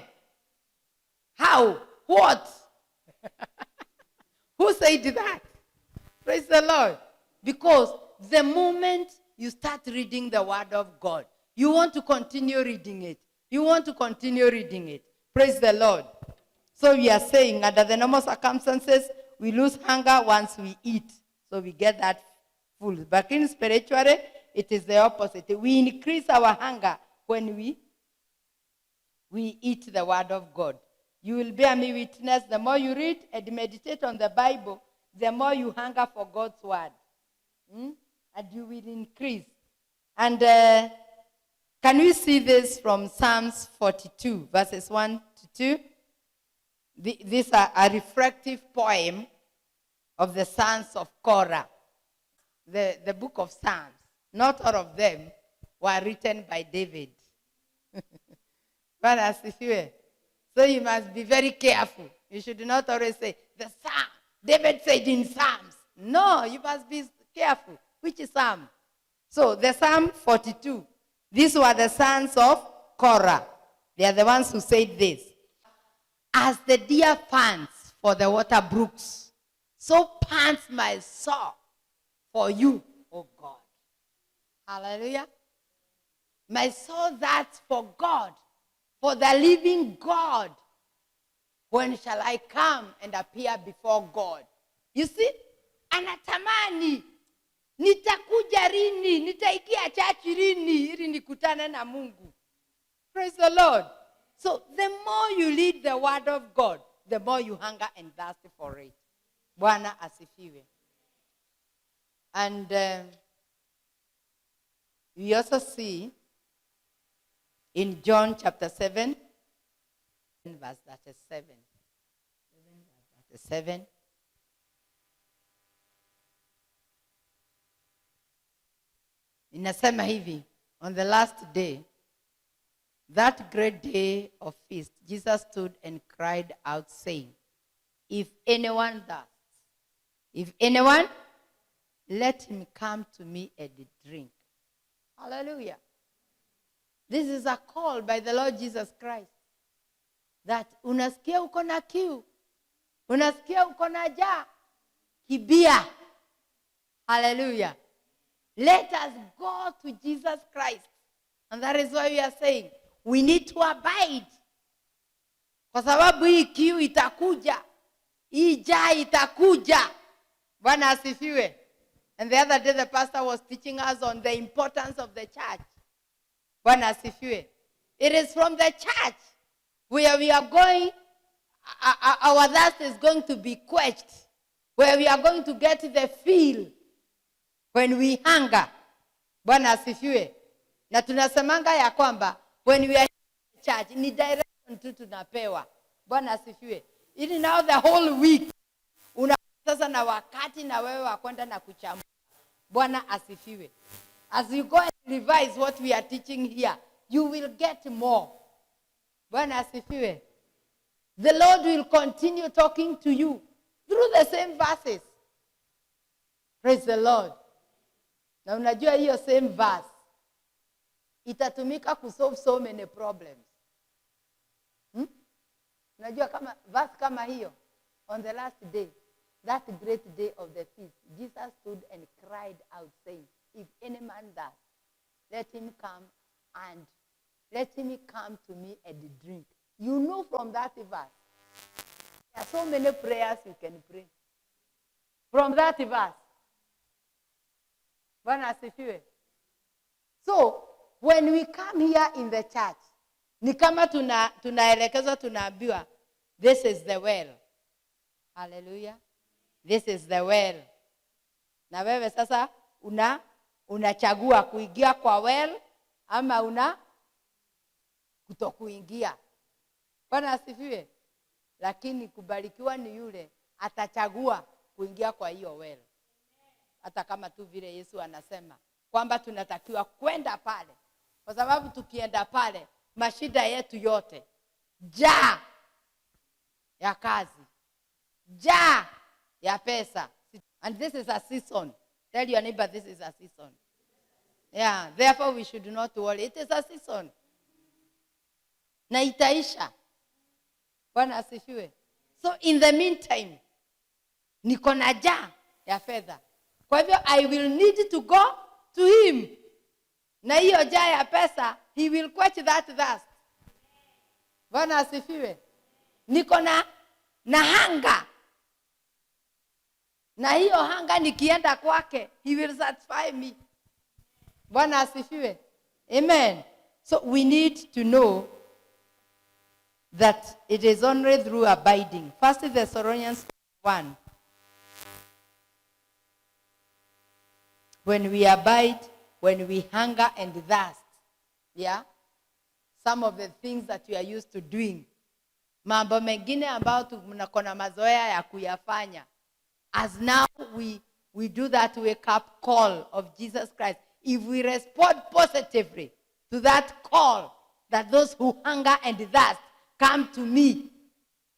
How? What? Who said that? Praise the Lord. Because the moment you start reading the word of God, you want to continue reading it. You want to continue reading it. Praise the Lord. So we are saying, under the normal circumstances, we lose hunger once we eat. So we get that full. But in spiritually, it is the opposite. We increase our hunger when we eat the word of God. You will bear me witness. The more you read and meditate on the Bible, the more you hunger for God's word. And you will increase. And can we see this from Psalms 42, verses 1 to 2? This is a reflective poem of the sons of Korah. The book of Psalms. Not all of them were written by David. So you must be very careful. You should not always say, the Psalm. David said in Psalms. No, you must be careful. Which is Psalm? So the Psalm 42. These were the sons of Korah. They are the ones who said this. As the deer pants for the water brooks, so pants my soul for you, O God. Hallelujah. My soul thirsts for God, for the living God. When shall I come and appear before God? You see, anatamani, nitakuja rini, nitaikia chachi rini, ili nikutane na Mungu. Praise the Lord. So the more you read the word of God, the more you hunger and thirst for it. Bwana asifiwe. And we also see in John chapter 7, verse 37. 7. Inasema hivi, on the last day, that great day of feast, Jesus stood and cried out, saying, if anyone thirsts, let him come to me and drink. Hallelujah. This is a call by the Lord Jesus Christ. That unasikia uko na kiu, unasikia uko na njaa, kibia. Hallelujah. Let us go to Jesus Christ. And that is why we are saying, we need to abide. Kwa sababu hii kiu itakuja. Hii njaa itakuja. Bwana asifiwe. And the other day the pastor was teaching us on the importance of the church. Bwana asifiwe. It is from the church where we are going, our thirst is going to be quenched. Where we are going to get the feel when we hunger. Bwana asifiwe. Na tunasemanga ya kwamba When we are in church, ni direction tu tunapewa. Bwana asifiwe. Ili now the whole week una sasa na wakati na wewe wakwenda na kuchambua. Bwana asifiwe. As you go and revise what we are teaching here, you will get more. Bwana asifiwe. The Lord will continue talking to you through the same verses. Praise the Lord. Na unajua hiyo same verse itatumika kusolve so many problems. Unajua kama verse kama hiyo, on the last day, that great day of the feast, Jesus stood and cried out saying, if any man thirst, let him come to me and drink. You know from that verse, there are so many prayers you can pray. From that verse. Bwana asifiwe. So, when we come here in the church, ni kama tunaelekezwa tunaambiwa, this is the well. Hallelujah. This is the well. Na wewe sasa unachagua kuingia kwa well ama kutokuingia. Bwana asifiwe. Lakini kubarikiwa ni yule atachagua kuingia kwa hiyo well. Hata kama tu vile Yesu anasema kwamba tunatakiwa kwenda pale. Kwa sababu tukienda pale, mashida yetu yote, njaa ya kazi, njaa ya pesa. And this is a season. Tell your neighbor, this is a season. Yeah, therefore we should not worry. It is a season. Na itaisha. Bwana asifiwe. So in the meantime, niko na njaa ya fedha. Kwa hivyo I will need to go to him. Na hiyo njaa ya pesa, he will quench that thirst. Bwana asifiwe. Niko na hanga. Na hiyo hanga nikienda kwake, he will satisfy me. Bwana asifiwe. Amen. So we need to know that it is only through abiding. 1 Thessalonians 1. When we abide, when we hunger and thirst, yeah, some of the things that we are used to doing, mambo mengine ambayo tunakona mazoea ya kuyafanya, as now we do that wake up call of Jesus Christ, if we respond positively to that call, that those who hunger and thirst come to me,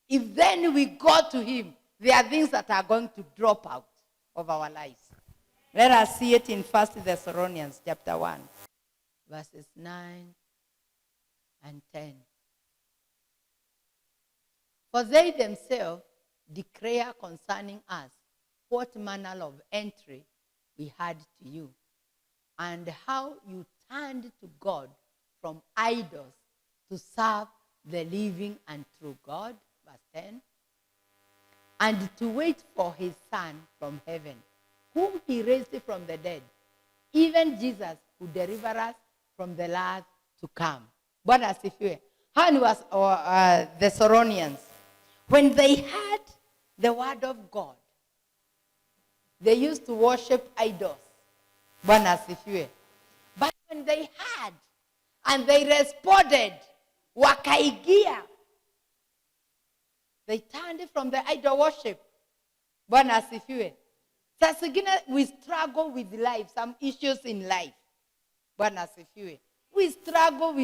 if then we go to him, there are things that are going to drop out of our lives. Let us see it in 1 Thessalonians chapter 1, verses 9 and 10. For they themselves declare concerning us what manner of entry we had to you, and how you turned to God from idols to serve the living and true God, verse 10, and to wait for his Son from heaven, whom he raised from the dead, even Jesus, who delivered us from the wrath to come. Bwana asifiwe. How was the Thessalonians? When they heard the word of God, they used to worship idols. Bwana asifiwe. But when they heard and they responded, wakaigia, they turned from the idol worship. Bwana asifiwe. Sasa zingine we struggle with life, some issues in life. Bwana asifiwe. We struggle.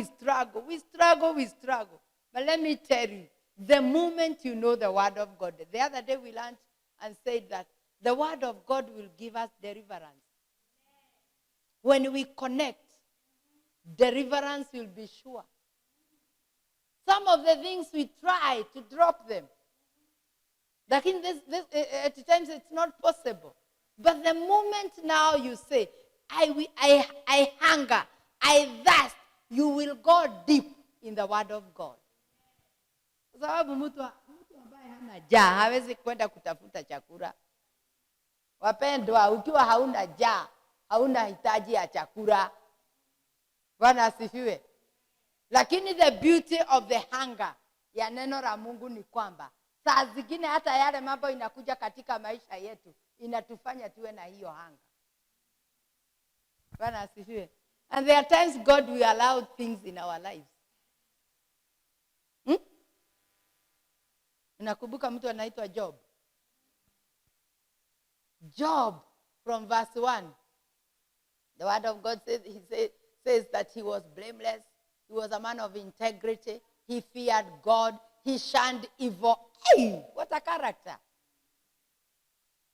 But let me tell you, the moment you know the word of God, the other day we learned and said that the word of God will give us deliverance. When we connect, deliverance will be sure. Some of the things we try to drop them. Like in this at times it's not possible. But the moment now you say, I hunger, I thirst, you will go deep in the word of God. Kwa sababu mtu ambaye hana njaa hawezi kwenda kutafuta chakula. Wapendwa, ukiwa hauna njaa, hauna hitaji ya chakula. Bwana asifiwe. Lakini the beauty of the hunger ya neno la Mungu ni kwamba saa zingine hata yale mambo inakuja katika maisha yetu inatufanya tuwe na hiyo hanga. Bwana asifiwe. And there are times God will allow things in our lives. Unakumbuka mtu anaitwa Job? Job from verse 1. The word of God says that he was blameless. He was a man of integrity. He feared God. He shunned evil. Hey, what a character.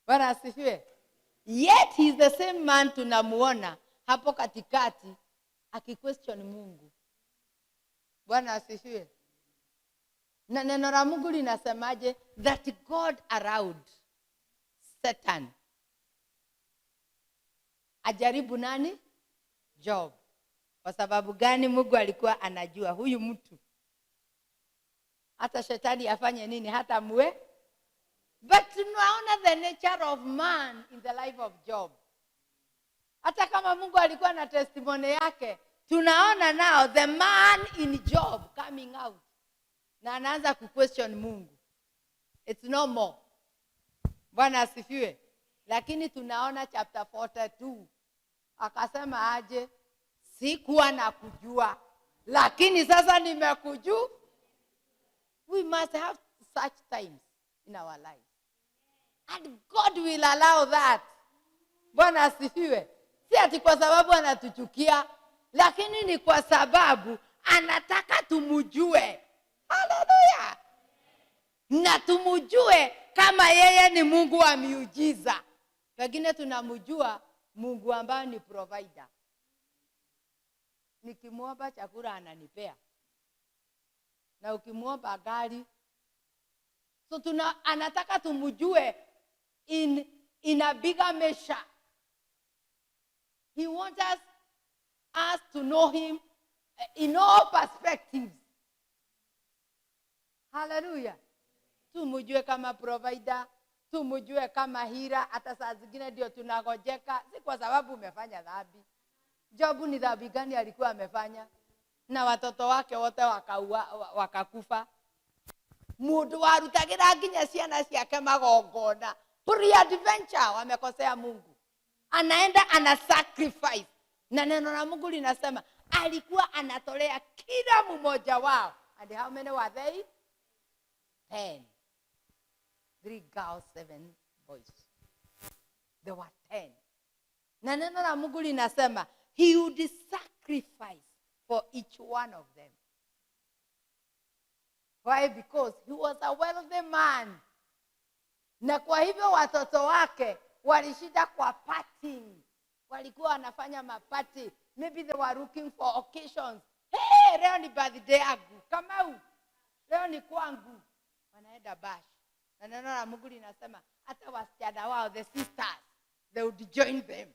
Bwana asifiwe. Yet he's the same man tunamuona hapo katikati akiquestion Mungu. Bwana asifiwe. Na neno la Mungu linasemaje? That God allowed Satan ajaribu nani? Job. Kwa sababu gani? Mungu alikuwa anajua huyu mtu hata shetani afanye nini hata muwe. But tunaona the nature of man in the life of Job. Hata kama Mungu alikuwa na testimony yake, tunaona now the man in Job coming out na anaanza kuquestion Mungu. It's no more. Bwana asifiwe. Lakini tunaona chapter 42 akasema aje, sikuwa nakujua lakini sasa nimekujua. We must have such times in our lives, and God will allow that. Bwana asifiwe. Si ati kwa sababu anatuchukia, lakini ni kwa sababu anataka tumujue. Haleluya. Na tumujue kama yeye ni Mungu wa miujiza. Pengine tunamjua Mungu ambaye ni provider. Nikimuomba chakula ananipea. Na ukimuomba gari. So anataka tumujue in a bigger measure. He wants us to know him in all perspectives. Hallelujah. Tumujue kama provider, tumujue kama hira. Hata saa zingine ndio tunagojeka, si kwa sababu umefanya dhambi. Jobu ni dhambi gani alikuwa amefanya? Na watoto wake wote wakakufa. Mundu warutagira nginya ciana ciake magongona. Pre-adventure wamekosea Mungu. Anaenda ana sacrifice. Na neno la Mungu linasema alikuwa anatolea kila mmoja wao. And how many were they? 10. 3 girls, 7 boys. There were 10. Na neno la Mungu linasema he would sacrifice for each one of them. Why? Because he was a wealthy man. Na kwa hivyo watoto wake walishinda kwa partying. Walikuwa wanafanya mapati. Maybe they were looking for occasions. Hey, leo ni birthday yangu. Kamau. Leo ni kwangu. Wanaenda bash. Na neno la Mungu linasema hata wasichana wao, the sisters, they would join them.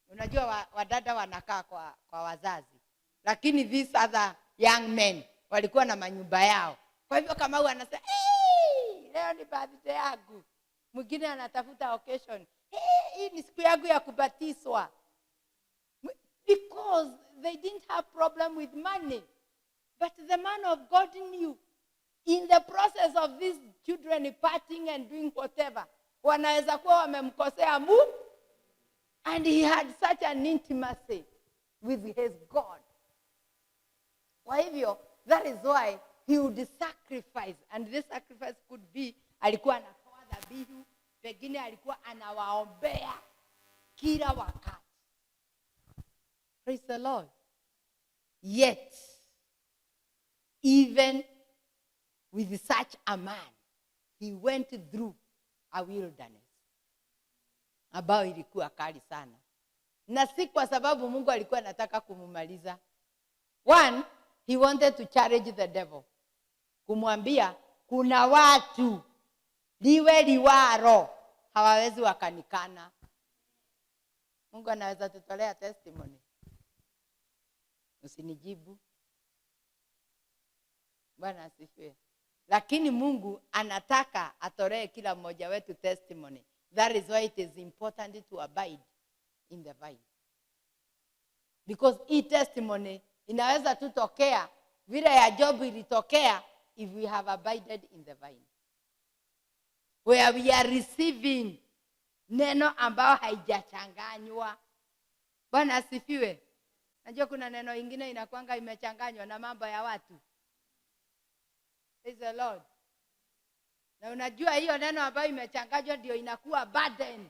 Unajua wadada wanakaa kwa wazazi. Lakini these other young men walikuwa na manyumba yao. Kwa hivyo Kamau anasema, hey, leo ni birthday yangu. Mwingine anatafuta occasion. Hey, hii ni siku yangu ya kubatizwa. Because they didn't have problem with money. But the man of God knew. In the process of these children partying and doing whatever, wanaweza kuwa wamemkosea Mungu. And he had such an intimacy with his God. Kwa hivyo, that is why he would sacrifice. And this sacrifice could be, alikuwa anatoa dhabihu, pengine alikuwa anawaombea kila wakati. Praise the Lord. Yet, even with such a man, he went through a wilderness ambayo ilikuwa kali sana. Na si kwa sababu Mungu alikuwa anataka kumumaliza. One, he wanted to challenge the devil. Kumwambia, kuna watu liwe liwaro hawawezi wakanikana. Mungu anaweza tutolea testimony. Usinijibu. Bwana asifiwe. Lakini Mungu anataka atolee kila mmoja wetu testimony. That is why it is important to abide in the vine. Because hii testimony inaweza tutokea vile ya Job ilitokea if we have abided in the vine. Where we are receiving neno ambao haijachanganywa. Bwana asifiwe. Najua kuna neno ingine inakuanga imechanganywa na mambo ya watu. Praise the Lord. Na unajua hiyo neno ambayo imechanganywa ndio inakuwa burden.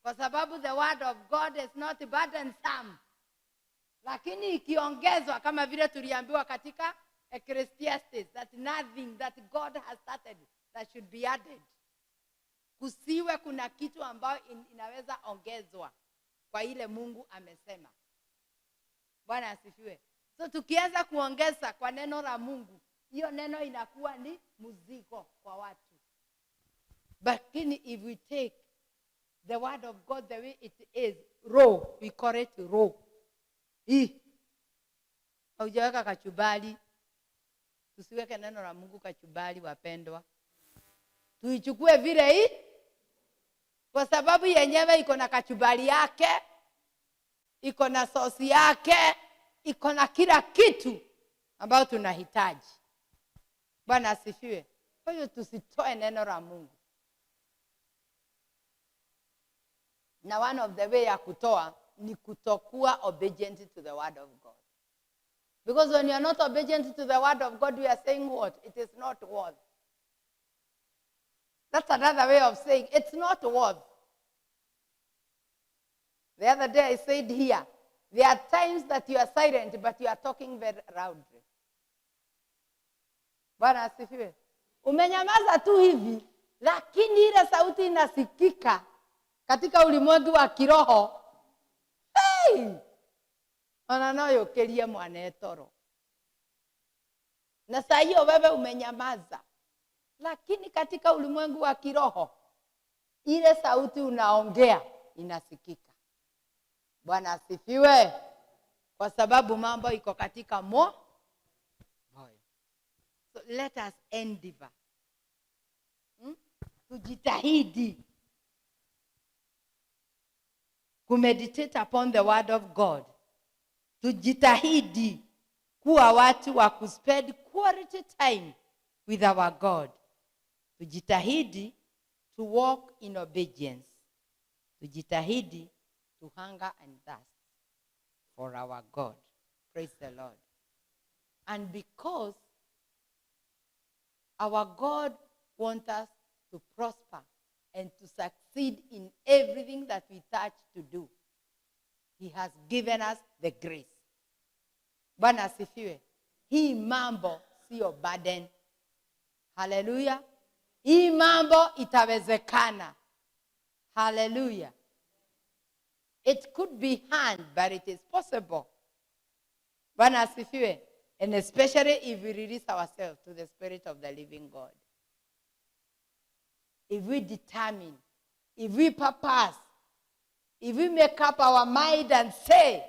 Kwa sababu the word of God is not burdensome. Lakini ikiongezwa kama vile tuliambiwa katika Ecclesiastes, that nothing that God has started that should be added. Kusiwe kuna kitu ambayo inaweza ongezwa kwa ile Mungu amesema. Bwana asifiwe. So tukianza kuongeza kwa neno la Mungu, hiyo neno inakuwa ni mzigo kwa watu. But if we take the word of God the way it is, raw, we call it raw. Haujaweka kachumbari. Tusiweke neno la Mungu kachumbari, wapendwa. Tuichukue vile hii, kwa sababu yenyewe iko na kachumbari yake, iko na sosi yake, iko na kila kitu ambayo tunahitaji. Bwana asifiwe. Kwa hiyo tusitoe neno la Mungu. Na one of the way ya kutoa ni kutokuwa obedient to the word of God. Because when you are not obedient to the word of God, we are saying what? It is not worth. That's another way of saying it's not worth. The other day I said here, there are times that you are silent, but you are talking very loudly. Bwana asifiwe. Umenyamaza tu hivi, lakini ile sauti inasikika katika ulimwengu wa kiroho. Hey! Ananayokelia mwanetoro. Na saa hiyo wewe umenyamaza, lakini katika ulimwengu wa kiroho ile sauti unaongea inasikika. Bwana asifiwe. Kwa sababu mambo iko katika moyo. So let us endeavor. Tujitahidi kumeditate upon the word of God. Tujitahidi kuwa watu wa kuspend quality time with our God. Tujitahidi to walk in obedience. Tujitahidi to hunger and thirst for our God. Praise the Lord. And because our God wants us to prosper and to succeed in everything that we touch to do, He has given us the grace. Bwana asifiwe. Hii mambo sio burden. Hallelujah. Hii mambo itawezekana. Hallelujah. It could be hard, but it is possible. Bwana asifiwe. And especially if we release ourselves to the Spirit of the living God. If we determine, if we purpose, if we make up our mind and say,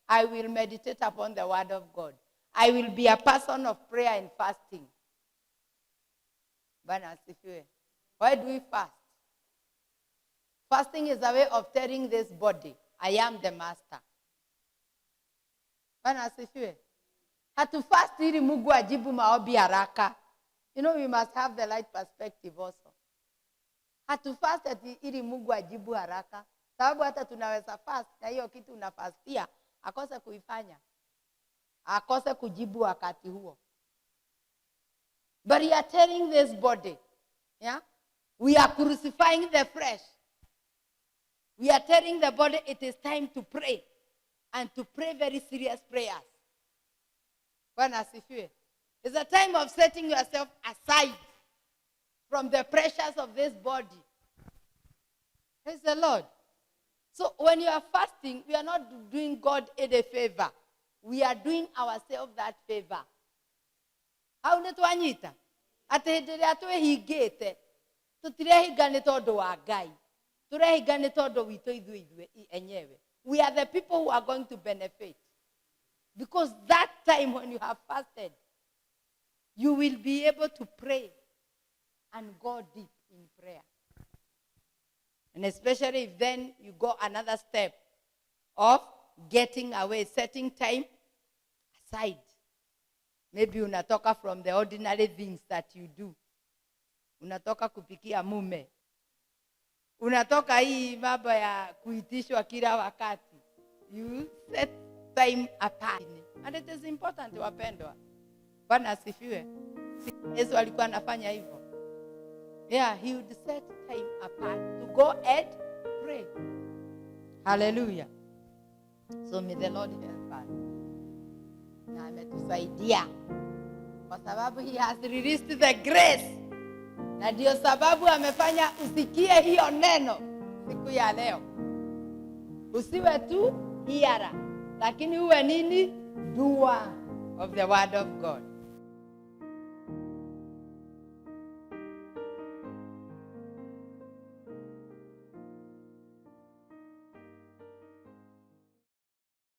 I will meditate upon the word of God. I will be a person of prayer and fasting. Bwana asifiwe. Why do we fast? Fasting is a way of telling this body, I am the master. Bwana asifiwe. Hatufast ili Mungu ajibu maombi haraka. You know, we must have the right perspective also. Hatufast ili Mungu ajibu haraka. Sababu hata tunaweza fast na hiyo kitu unafastia akose kuifanya. Akose kujibu wakati huo. But you are telling this body, yeah? We are crucifying the flesh. We are telling the body it is time to pray. And to pray very serious prayers. Bwana asifiwe. It's a time of setting yourself aside from the pressures of this body. Praise the Lord. So when you are fasting, we are not doing God any favor. We are doing ourselves that favor. Hau nitwanyita. Ati hindi ria twihingite, tutirehinga ni tondu wa Ngai. Turehinga ni tondu witu ithuĩ enyewe. We are the people who are going to benefit. Because that time when you have fasted, you will be able to pray and go deep in prayer. And especially if then you go another step of getting away, setting time aside. Maybe unatoka from the ordinary things that you do. Unatoka kupikia mume. Unatoka hii mambo ya kuitishwa kila wakati. You set time apart. And it is important, wapendwa. Bwana asifiwe. Yesu alikuwa anafanya hivyo. Yeah, he would set time apart to go and pray. Hallelujah. So may the Lord help us. Na ametusaidia kwa sababu he has released the grace. Na ndio sababu amefanya usikie hiyo neno siku ya leo. Usiwe tu hearer, lakini uwe nini? Doer of the word of God.